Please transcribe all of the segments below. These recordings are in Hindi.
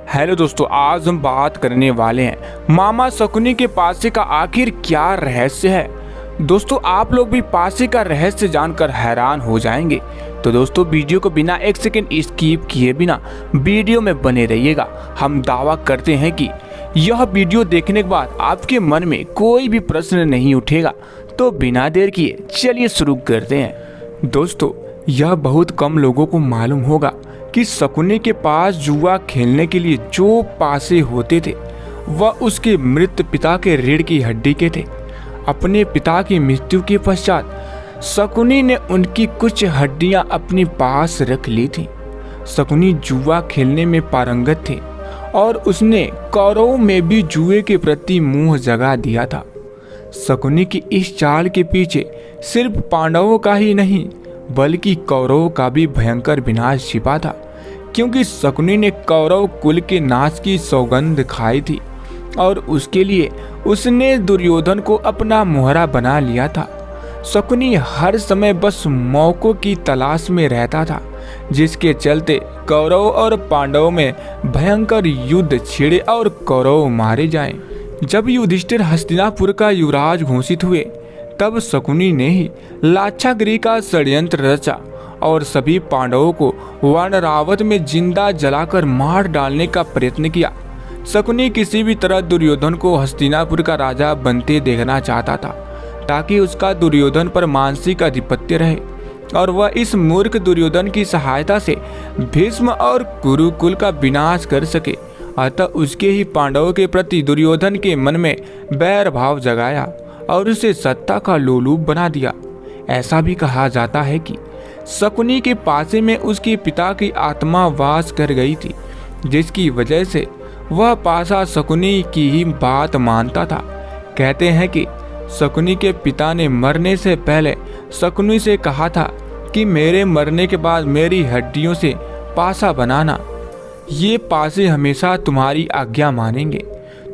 हेलो दोस्तों, आज हम बात करने वाले हैं मामा शकुनी के पासे का आखिर क्या रहस्य है। दोस्तों, आप लोग भी पासे का रहस्य जानकर हैरान हो जाएंगे। तो दोस्तों, वीडियो को बिना एक सेकंड स्किप किए बिना वीडियो में बने रहिएगा। हम दावा करते हैं कि यह वीडियो देखने के बाद आपके मन में कोई भी प्रश्न नहीं उठेगा। तो बिना देर किए चलिए शुरू करते हैं। दोस्तों, यह बहुत कम लोगों को मालूम होगा कि शकुनी के पास जुआ खेलने के लिए जो पासे होते थे वह उसके मृत पिता के रीढ़ की हड्डी के थे। अपने पिता की मृत्यु के पश्चात शकुनी ने उनकी कुछ हड्डियां अपने पास रख ली थीं। शकुनी जुआ खेलने में पारंगत थे और उसने कौरवों में भी जुए के प्रति मुंह जगा दिया था। शकुनी की इस चाल के पीछे सिर्फ पांडवों का ही नहीं बल्कि कौरवों का भी भयंकर विनाश छिपा था, क्योंकि शकुनी ने कौरव कुल के नाश की सौगंध खाई थी और उसके लिए उसने दुर्योधन को अपना मोहरा बना लिया था। शकुनी हर समय बस मौकों की तलाश में रहता था, जिसके चलते कौरव और पांडवों में भयंकर युद्ध छिड़े और कौरव मारे जाएं। जब युधिष्ठिर हस्तिनापुर का युवराज घोषित हुए तब शकुनी ने ही लाक्षागृह का षड्यंत्र रचा और सभी पांडवों को वनरावत में जिंदा जलाकर मार डालने का प्रयत्न किया। शकुनी किसी भी तरह दुर्योधन को हस्तिनापुर का राजा बनते देखना चाहता था, ताकि उसका दुर्योधन पर मानसिक आधिपत्य रहे और वह इस मूर्ख दुर्योधन की सहायता से भीष्म और कुरुकुल का विनाश कर सके। अतः उसके ही पांडवों के प्रति दुर्योधन के मन में बैर भाव जगाया और उसे सत्ता का लोलुप बना दिया। ऐसा भी कहा जाता है कि शकुनी के पासे में उसके पिता की आत्मा वास कर गई थी, जिसकी वजह से वह पासा शकुनी की ही बात मानता था। कहते हैं कि शकुनी के पिता ने मरने से पहले शकुनी से कहा था कि मेरे मरने के बाद मेरी हड्डियों से पासा बनाना। ये पासे हमेशा तुम्हारी आज्ञा मानेंगे,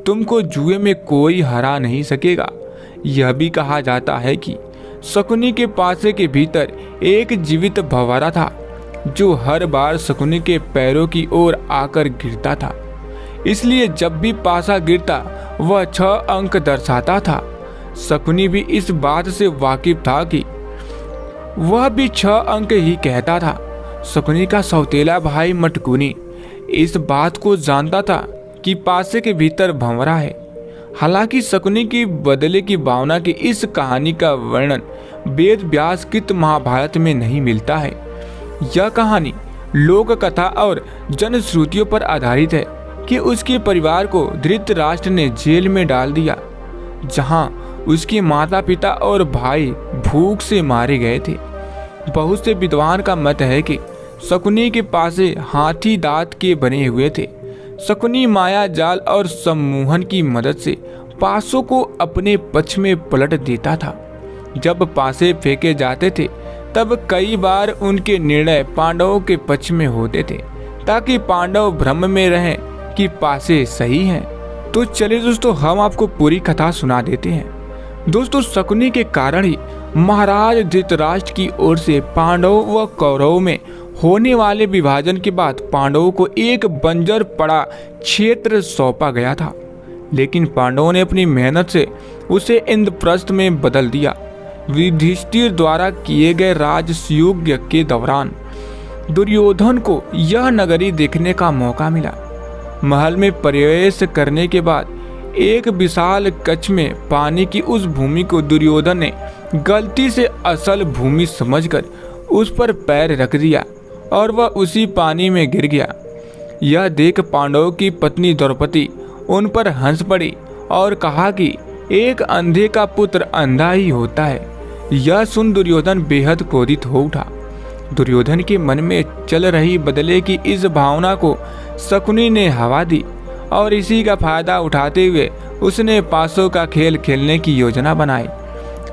तुमको जुए में कोई हरा नहीं सकेगा। यह भी कहा जाता है कि शकुनी के पासे के भीतर एक जीवित भंवरा था, जो हर बार शकुनी के पैरों की ओर आकर गिरता था। इसलिए जब भी पासा गिरता वह 6 अंक दर्शाता था। शकुनी भी इस बात से वाकिफ था कि वह भी 6 अंक ही कहता था। शकुनी का सौतेला भाई मटकुनी इस बात को जानता था कि पासे के भीतर भंवरा है। हालांकि शकुनी की बदले की भावना की इस कहानी का वर्णन वेद व्यास कृत महाभारत में नहीं मिलता है। यह कहानी लोक कथा और जनश्रुतियों पर आधारित है कि उसके परिवार को धृतराष्ट्र ने जेल में डाल दिया, जहां उसके माता पिता और भाई भूख से मारे गए थे। बहुत से विद्वान का मत है कि शकुनी के पासे हाथी दांत के बने हुए थे। शकुनी माया जाल और सम्मोहन की मदद से पासों को अपने पक्ष में पलट देता था। जब पासे फेंके जाते थे तब कई बार उनके निर्णय पांडवों के पक्ष में होते थे, ताकि पांडव भ्रम में रहें कि पासे सही हैं। तो चलिए दोस्तों, हम आपको पूरी कथा सुना देते हैं। दोस्तों, शकुनी के कारण ही महाराज धृतराष्ट्र की ओर से पांडवों व कौरवों में होने वाले विभाजन के बाद पांडवों को एक बंजर पड़ा क्षेत्र सौंपा गया था, लेकिन पांडवों ने अपनी मेहनत से उसे इंद्रप्रस्थ में बदल दिया। युधिष्ठिर द्वारा किए गए राजसूय यज्ञ के दौरान दुर्योधन को यह नगरी देखने का मौका मिला। महल में प्रवेश करने के बाद एक विशाल कक्ष में पानी की उस भूमि को दुर्योधन ने गलती से असल भूमि समझकर उस पर पैर रख दिया और वह उसी पानी में गिर गया। यह देख पांडवों की पत्नी द्रौपदी उन पर हंस पड़ी और कहा कि एक अंधे का पुत्र अंधा ही होता है। यह सुन दुर्योधन बेहद क्रोधित हो उठा। दुर्योधन के मन में चल रही बदले की इस भावना को शकुनी ने हवा दी और इसी का फायदा उठाते हुए उसने पासों का खेल खेलने की योजना बनाई।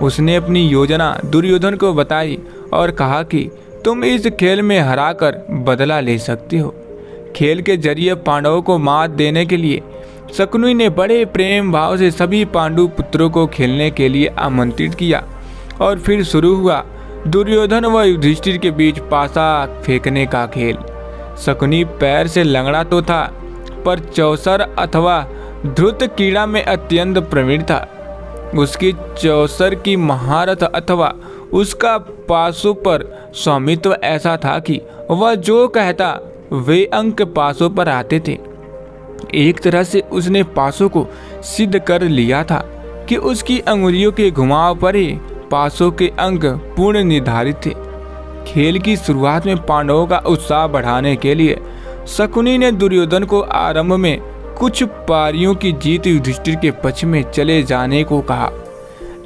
उसने अपनी योजना दुर्योधन को बताई और कहा कि तुम इस खेल में हराकर बदला ले सकते हो। खेल के जरिए पांडवों को मात देने के लिए शकुनी ने बड़े प्रेम भाव से सभी पांडु पुत्रों को खेलने के लिए आमंत्रित किया और फिर शुरू हुआ दुर्योधन व युधिष्ठिर के बीच पासा फेंकने का खेल। शकुनी पैर से लंगड़ा तो था, पर चौसर अथवा ध्रुत क्रीड़ा में अत्यंत प्रवीण था। उसकी चौसर की महारत अथवा उसका पासों पर स्वामित्व ऐसा था कि वह जो कहता वे अंक पासों पर आते थे। एक तरह से उसने पासों को सिद्ध कर लिया था कि उसकी अंगुलियों के घुमाव पर ही पासों के अंक पूर्ण निर्धारित थे। खेल की शुरुआत में पांडवों का उत्साह बढ़ाने के लिए शकुनी ने दुर्योधन को आरंभ में कुछ पारियों की जीत युधिष्ठिर के पक्ष में चले जाने को कहा,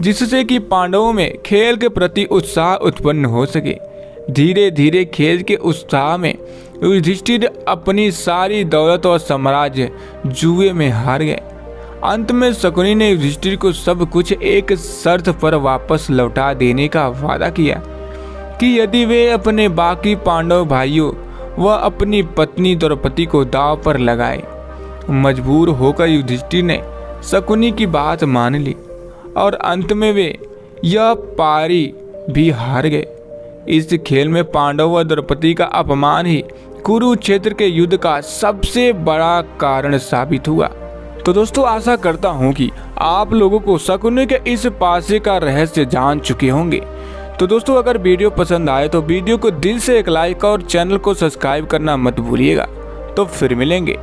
जिससे कि पांडवों में खेल के प्रति उत्साह उत्पन्न हो सके। धीरे धीरे खेल के उत्साह में युधिष्ठिर अपनी सारी दौलत और साम्राज्य जुए में हार गए। अंत में शकुनी ने युधिष्ठिर को सब कुछ एक शर्त पर वापस लौटा देने का वादा किया कि यदि वे अपने बाकी पांडव भाइयों व अपनी पत्नी द्रौपदी को दांव पर लगाए। मजबूर होकर युधिष्ठिर ने शकुनी की बात मान ली और अंत में वे यह पारी भी हार गए। इस खेल में पांडव व द्रौपदी का अपमान ही कुरुक्षेत्र के युद्ध का सबसे बड़ा कारण साबित हुआ। तो दोस्तों आशा करता हूँ कि आप लोगों को शकुनी के इस पासे का रहस्य जान चुके होंगे। तो दोस्तों अगर वीडियो पसंद आए तो वीडियो को दिल से एक लाइक और चैनल को सब्सक्राइब करना मत भूलिएगा। तो फिर मिलेंगे।